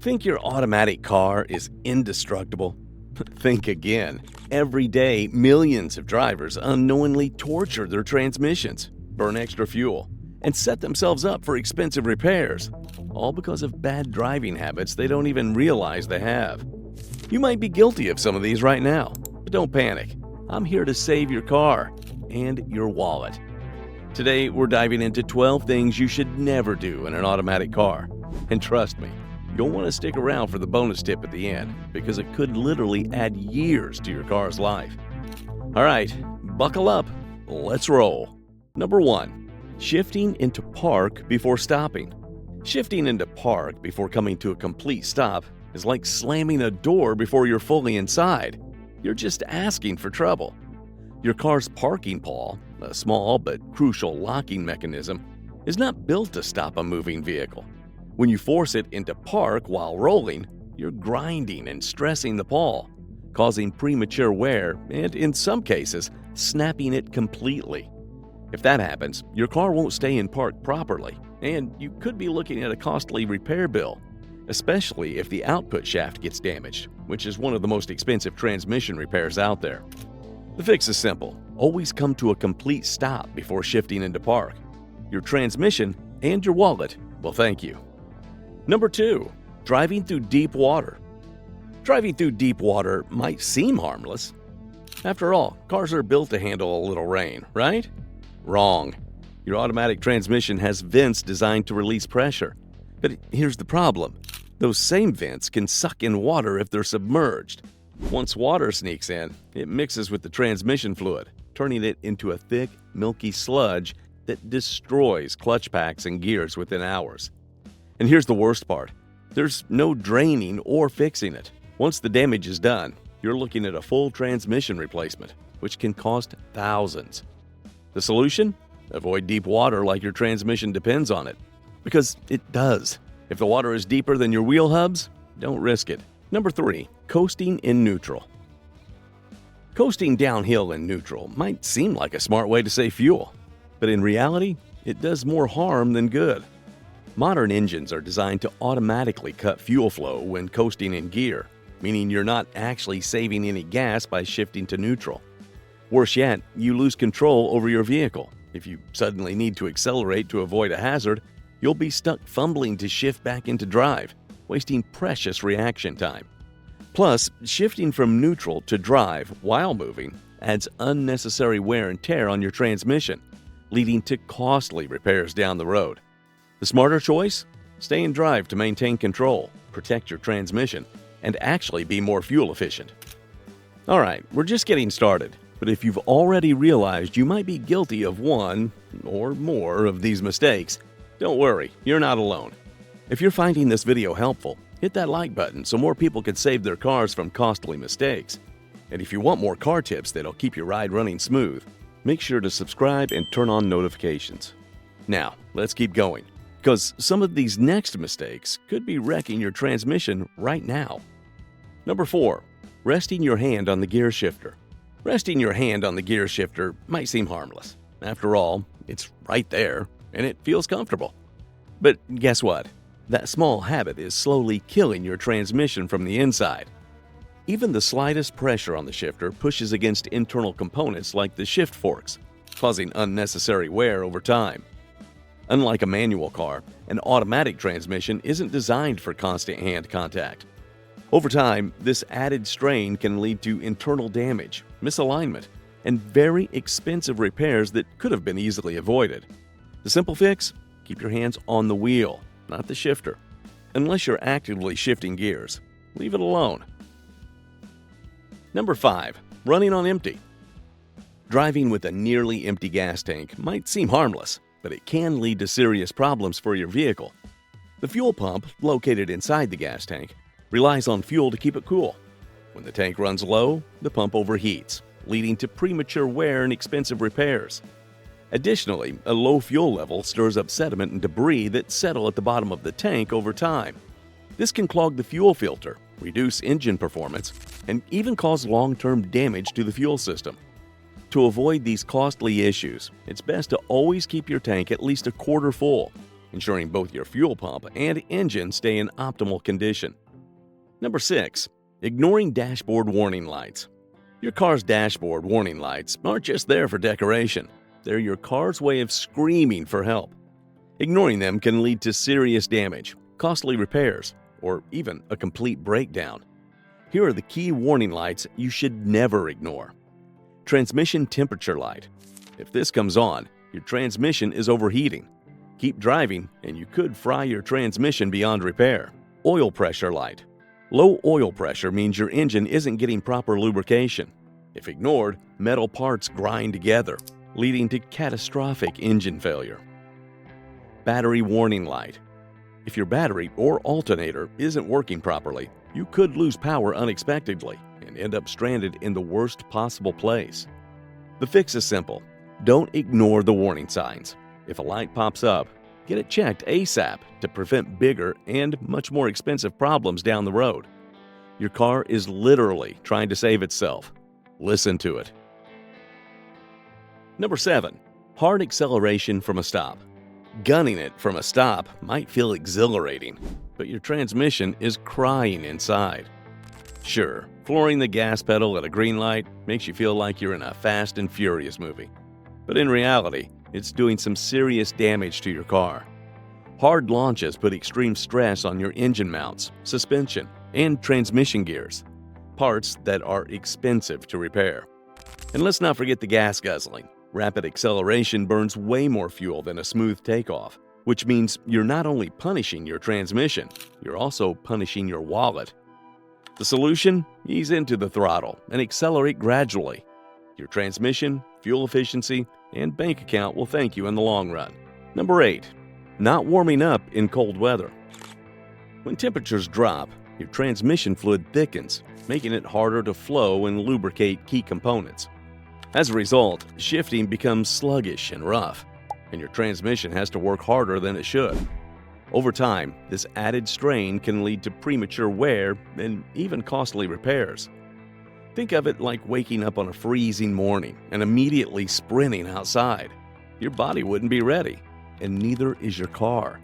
Think your automatic car is indestructible? Think again. Every day, millions of drivers unknowingly torture their transmissions, burn extra fuel, and set themselves up for expensive repairs, all because of bad driving habits they don't even realize they have. You might be guilty of some of these right now, but don't panic. I'm here to save your car and your wallet. Today, we're diving into 12 things you should never do in an automatic car. And trust me, you'll want to stick around for the bonus tip at the end, because it could literally add years to your car's life. All right, buckle up. Let's roll. Number 1. Shifting into park before stopping. Shifting into park before coming to a complete stop is like slamming a door before you're fully inside. You're just asking for trouble. Your car's parking pawl, a small but crucial locking mechanism, is not built to stop a moving vehicle. When you force it into park while rolling, you're grinding and stressing the pawl, causing premature wear and, in some cases, snapping it completely. If that happens, your car won't stay in park properly, and you could be looking at a costly repair bill, especially if the output shaft gets damaged, which is one of the most expensive transmission repairs out there. The fix is simple. Always come to a complete stop before shifting into park. Your transmission and your wallet will thank you. Number 2. Driving through deep water. Driving through deep water might seem harmless. After all, cars are built to handle a little rain, right? Wrong. Your automatic transmission has vents designed to release pressure. But here's the problem. Those same vents can suck in water if they're submerged. Once water sneaks in, it mixes with the transmission fluid, turning it into a thick, milky sludge that destroys clutch packs and gears within hours. And here's the worst part. There's no draining or fixing it. Once the damage is done, you're looking at a full transmission replacement, which can cost thousands. The solution? Avoid deep water like your transmission depends on it. Because it does. If the water is deeper than your wheel hubs, don't risk it. Number 3. Coasting in neutral. Coasting downhill in neutral might seem like a smart way to save fuel, but in reality, it does more harm than good. Modern engines are designed to automatically cut fuel flow when coasting in gear, meaning you're not actually saving any gas by shifting to neutral. Worse yet, you lose control over your vehicle. If you suddenly need to accelerate to avoid a hazard, you'll be stuck fumbling to shift back into drive, wasting precious reaction time. Plus, shifting from neutral to drive while moving adds unnecessary wear and tear on your transmission, leading to costly repairs down the road. The smarter choice? Stay in drive to maintain control, protect your transmission, and actually be more fuel efficient. Alright, we're just getting started, but if you've already realized you might be guilty of one or more of these mistakes, don't worry, you're not alone. If you're finding this video helpful, hit that like button so more people can save their cars from costly mistakes. And if you want more car tips that'll keep your ride running smooth, make sure to subscribe and turn on notifications. Now, let's keep going, because some of these next mistakes could be wrecking your transmission right now. Number 4. Resting your hand on the gear shifter. Resting your hand on the gear shifter might seem harmless. After all, it's right there, and it feels comfortable. But guess what? That small habit is slowly killing your transmission from the inside. Even the slightest pressure on the shifter pushes against internal components like the shift forks, causing unnecessary wear over time. Unlike a manual car, an automatic transmission isn't designed for constant hand contact. Over time, this added strain can lead to internal damage, misalignment, and very expensive repairs that could have been easily avoided. The simple fix? Keep your hands on the wheel, not the shifter. Unless you're actively shifting gears, leave it alone. Number 5. Running on empty. Driving with a nearly empty gas tank might seem harmless, but it can lead to serious problems for your vehicle. The fuel pump, located inside the gas tank, relies on fuel to keep it cool. When the tank runs low, the pump overheats, leading to premature wear and expensive repairs. Additionally, a low fuel level stirs up sediment and debris that settle at the bottom of the tank over time. This can clog the fuel filter, reduce engine performance, and even cause long-term damage to the fuel system. To avoid these costly issues, it's best to always keep your tank at least a quarter full. ensuring both your fuel pump and engine stay in optimal condition. Number 6. Ignoring dashboard warning lights. Your car's dashboard warning lights aren't just there for decoration. They're your car's way of screaming for help. Ignoring them can lead to serious damage, costly repairs, or even a complete breakdown. Here are the key warning lights you should never ignore. Transmission temperature light. If this comes on, your transmission is overheating. Keep driving and you could fry your transmission beyond repair. Oil pressure light. Low oil pressure means your engine isn't getting proper lubrication. If ignored, metal parts grind together, leading to catastrophic engine failure. Battery warning light. If your battery or alternator isn't working properly, you could lose power unexpectedly and end up stranded in the worst possible place. The fix is simple. Don't ignore the warning signs. If a light pops up, get it checked ASAP to prevent bigger and much more expensive problems down the road. Your car is literally trying to save itself. Listen to it. Number 7. Hard acceleration from a stop. Gunning it from a stop might feel exhilarating, but your transmission is crying inside. Sure, flooring the gas pedal at a green light makes you feel like you're in a Fast and Furious movie. But in reality, it's doing some serious damage to your car. Hard launches put extreme stress on your engine mounts, suspension, and transmission gears, parts that are expensive to repair. And let's not forget the gas guzzling. Rapid acceleration burns way more fuel than a smooth takeoff, which means you're not only punishing your transmission, you're also punishing your wallet. The solution? Ease into the throttle and accelerate gradually. Your transmission, fuel efficiency, and bank account will thank you in the long run. Number 8. Not warming up in cold weather. When temperatures drop, your transmission fluid thickens, making it harder to flow and lubricate key components. As a result, shifting becomes sluggish and rough, and your transmission has to work harder than it should. Over time, this added strain can lead to premature wear and even costly repairs. Think of it like waking up on a freezing morning and immediately sprinting outside. Your body wouldn't be ready, and neither is your car.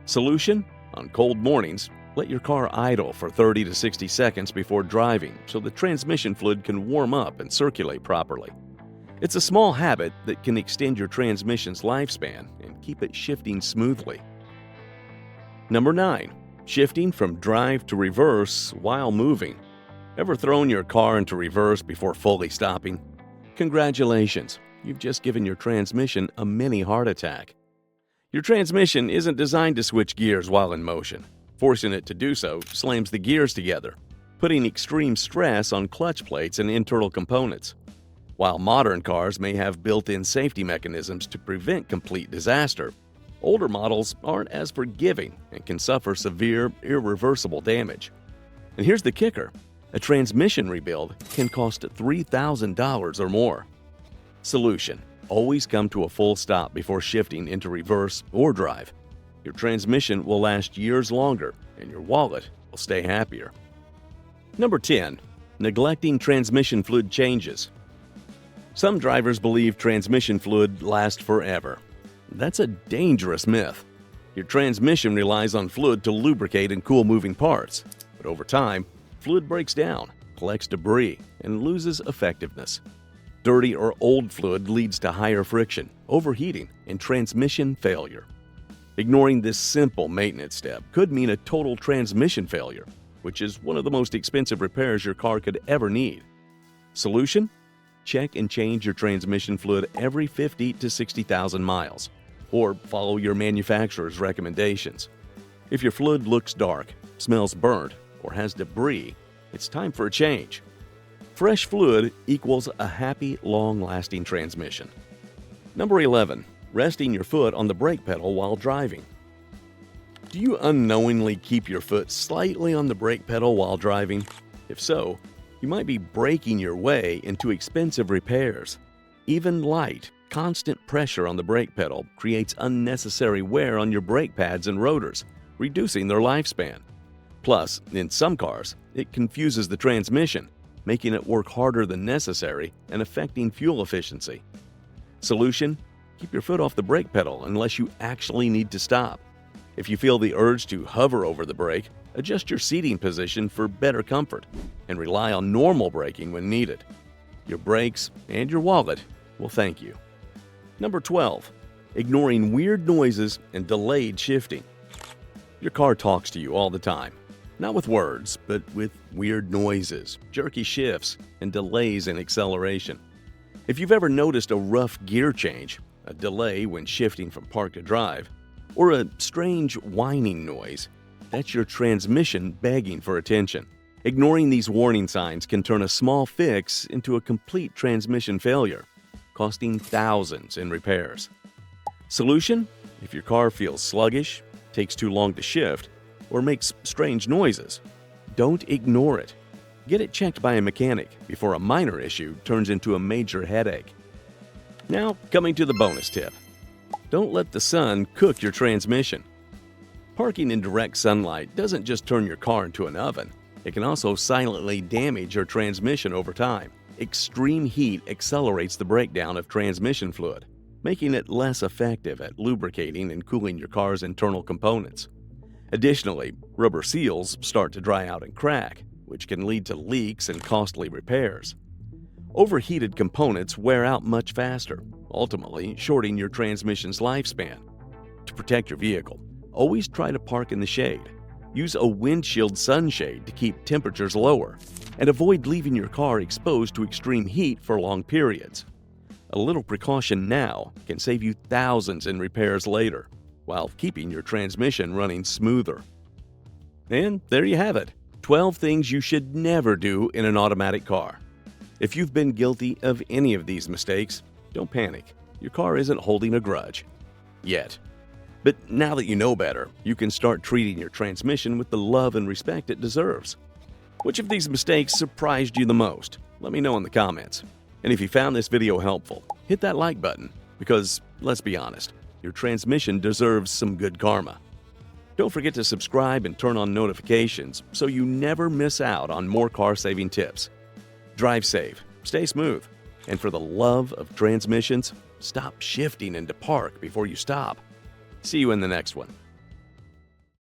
Solution? On cold mornings, let your car idle for 30 to 60 seconds before driving so the transmission fluid can warm up and circulate properly. It's a small habit that can extend your transmission's lifespan and keep it shifting smoothly. Number 9. Shifting from drive to reverse while moving. Ever thrown your car into reverse before fully stopping? Congratulations, you've just given your transmission a mini heart attack. Your transmission isn't designed to switch gears while in motion. Forcing it to do so slams the gears together, putting extreme stress on clutch plates and internal components. While modern cars may have built-in safety mechanisms to prevent complete disaster, older models aren't as forgiving and can suffer severe, irreversible damage. And here's the kicker. A transmission rebuild can cost $3,000 or more. Solution: always come to a full stop before shifting into reverse or drive. Your transmission will last years longer, and your wallet will stay happier. Number 10. Neglecting transmission fluid changes. Some drivers believe transmission fluid lasts forever. That's a dangerous myth. Your transmission relies on fluid to lubricate and cool moving parts, but over time, fluid breaks down, collects debris, and loses effectiveness. Dirty or old fluid leads to higher friction, overheating, and transmission failure. Ignoring this simple maintenance step could mean a total transmission failure, which is one of the most expensive repairs your car could ever need. Solution? Check and change your transmission fluid every 50 to 60,000 miles, or follow your manufacturer's recommendations. If your fluid looks dark, smells burnt, or has debris, it's time for a change. Fresh fluid equals a happy, long-lasting transmission. Number 11. Resting your foot on the brake pedal while driving. Do you unknowingly keep your foot slightly on the brake pedal while driving? If so, you might be breaking your way into expensive repairs. Even light, constant pressure on the brake pedal creates unnecessary wear on your brake pads and rotors, reducing their lifespan. Plus, in some cars, it confuses the transmission, making it work harder than necessary and affecting fuel efficiency. Solution? Keep your foot off the brake pedal unless you actually need to stop. If you feel the urge to hover over the brake, adjust your seating position for better comfort and rely on normal braking when needed. Your brakes and your wallet will thank you. Number 12. Ignoring weird noises and delayed shifting. Your car talks to you all the time. Not with words, but with weird noises, jerky shifts, and delays in acceleration. If you've ever noticed a rough gear change, a delay when shifting from park to drive, or a strange whining noise, that's your transmission begging for attention. Ignoring these warning signs can turn a small fix into a complete transmission failure, costing thousands in repairs. Solution? If your car feels sluggish, takes too long to shift, or makes strange noises, don't ignore it. Get it checked by a mechanic before a minor issue turns into a major headache. Now, coming to the bonus tip. Don't let the sun cook your transmission. Parking in direct sunlight doesn't just turn your car into an oven. It can also silently damage your transmission over time. Extreme heat accelerates the breakdown of transmission fluid, making it less effective at lubricating and cooling your car's internal components. Additionally, rubber seals start to dry out and crack, which can lead to leaks and costly repairs. Overheated components wear out much faster, ultimately shortening your transmission's lifespan. To protect your vehicle, always try to park in the shade. Use a windshield sunshade to keep temperatures lower, and avoid leaving your car exposed to extreme heat for long periods. A little precaution now can save you thousands in repairs later, while keeping your transmission running smoother. And there you have it, 12 things you should never do in an automatic car. If you've been guilty of any of these mistakes, don't panic. Your car isn't holding a grudge. Yet. But now that you know better, you can start treating your transmission with the love and respect it deserves. Which of these mistakes surprised you the most? Let me know in the comments. And if you found this video helpful, hit that like button, because, let's be honest, your transmission deserves some good karma. Don't forget to subscribe and turn on notifications so you never miss out on more car-saving tips. Drive safe, stay smooth, and for the love of transmissions, stop shifting into park before you stop. See you in the next one.